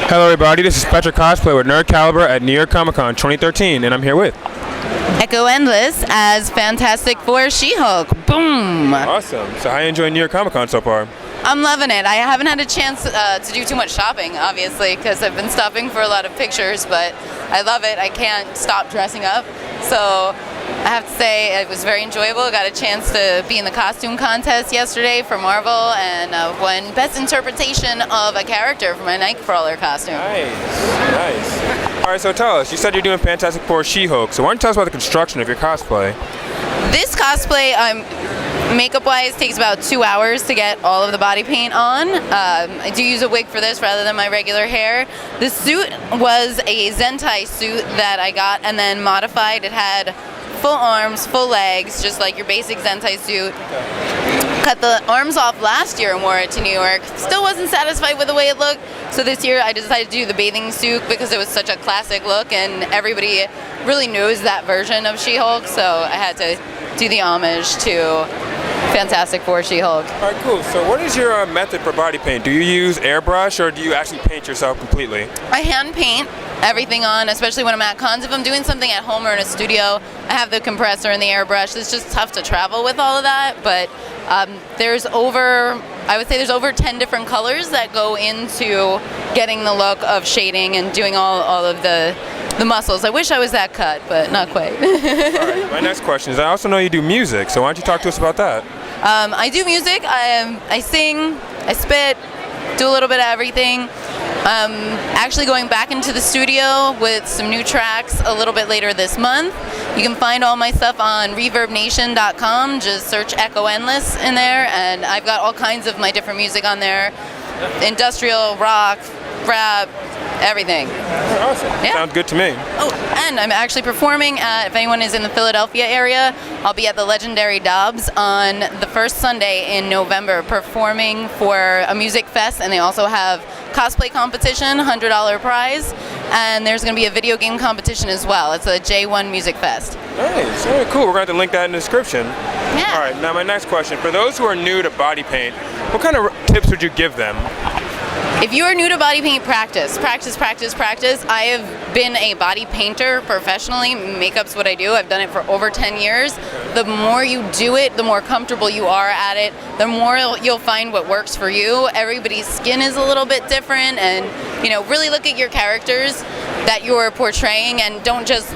Hello everybody, this is Patrick Cosplay with Nerd Caliber at New York Comic Con 2013, and I'm here with Echo Endless as Fantastic Four She-Hulk. Boom! Awesome. So how are you enjoying New York Comic Con so far? I'm loving it. I haven't had a chance to do too much shopping, obviously, because I've been stopping for a lot of pictures, but I love it. I can't stop dressing up. So I have to say it was very enjoyable. I got a chance to be in the costume contest yesterday for Marvel and won Best Interpretation of a Character for my Nightcrawler costume. Nice. All right, so tell us, you said you're doing Fantastic Four She-Hulk, so why don't you tell us about the construction of your cosplay? This cosplay, makeup-wise, takes about 2 hours to get all of the body paint on. I do use a wig for this rather than my regular hair. The suit was a Zentai suit that I got and then modified. It had full arms, full legs, just like your basic Zentai suit. Cut the arms off last year and wore it to New York. Still wasn't satisfied with the way it looked, so this year I decided to do the bathing suit because it was such a classic look and everybody really knows that version of She-Hulk, so I had to do the homage to Fantastic Four She-Hulk. All right, cool. So what is your method for body paint? Do you use airbrush or do you actually paint yourself completely? I hand paint everything on, especially when I'm at cons. If I'm doing something at home or in a studio, I have the compressor and the airbrush. It's just tough to travel with all of that, but I would say there's over 10 different colors that go into getting the look of shading and doing all of the muscles. I wish I was that cut, but not quite. All right, my next question is, I also know you do music, so why don't you talk to us about that? I do music. I sing, I spit, do a little bit of everything. Actually going back into the studio with some new tracks a little bit later this month. You can find all my stuff on ReverbNation.com. Just search Echo Endless in there, and I've got all kinds of my different music on there. Industrial, rock, rap, everything. Awesome. Yeah. Sounds good to me. Oh, and I'm actually performing at, if anyone is in the Philadelphia area, I'll be at the legendary Dobbs on the first Sunday in November performing for a music fest, and they also have cosplay competition, $100 prize, and there's going to be a video game competition as well. It's a J1 Music Fest. Nice. All right, cool. We're going to have to link that in the description. Yeah. All right, now my next question. For those who are new to body paint, what kind of tips would you give them? If you are new to body paint, practice. I have been a body painter professionally. Makeup's what I do. I've done it for over 10 years. The more you do it, the more comfortable you are at it, the more you'll find what works for you. Everybody's skin is a little bit different, and really look at your characters that you're portraying and don't just,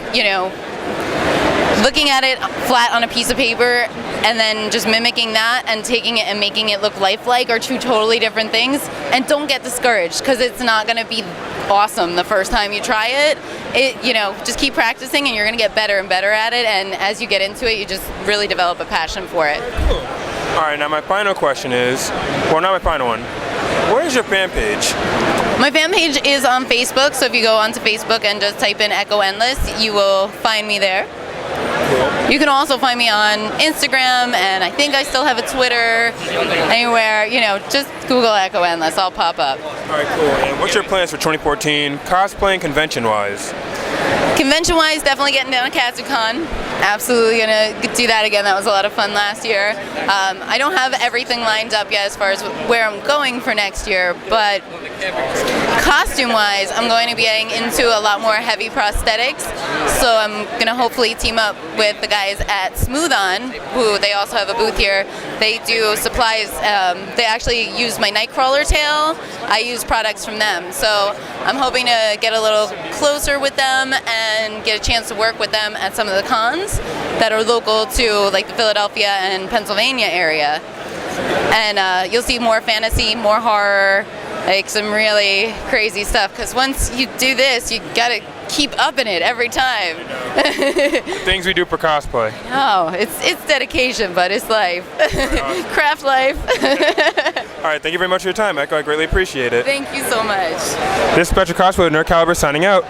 looking at it flat on a piece of paper and then just mimicking that and taking it and making it look lifelike are two totally different things. And don't get discouraged because it's not going to be awesome the first time you try it. Just keep practicing and you're going to get better and better at it, and as you get into it you just really develop a passion for it. Cool. All right, now my final question is, well, not my final one. What is your fan page? My fan page is on Facebook, so if you go onto Facebook and just type in Echo Endless, you will find me there. Cool. You can also find me on Instagram, and I think I still have a Twitter. Anywhere, just Google Echo Endless, I'll pop up. All right, cool. And what's your plans for 2014, cosplay and convention-wise? Convention-wise, definitely getting down to KatsuCon. Absolutely gonna do that again. That was a lot of fun last year. I don't have everything lined up yet as far as where I'm going for next year, but costume-wise, I'm going to be getting into a lot more heavy prosthetics. So I'm gonna hopefully team up with the guys at Smooth On, who they also have a booth here. They do supplies. They actually use my Nightcrawler tail. I use products from them. So I'm hoping to get a little closer with them and get a chance to work with them at some of the cons that are local to like the Philadelphia and Pennsylvania area. And you'll see more fantasy, more horror, like some really crazy stuff, because once you do this, you gotta keep upping it every time. Things we do for cosplay. Oh, it's dedication, but it's life. Craft life. All right, thank you very much for your time, Echo. I greatly appreciate it. Thank you so much. This is Patrick Cosplay with Nerd Caliber signing out.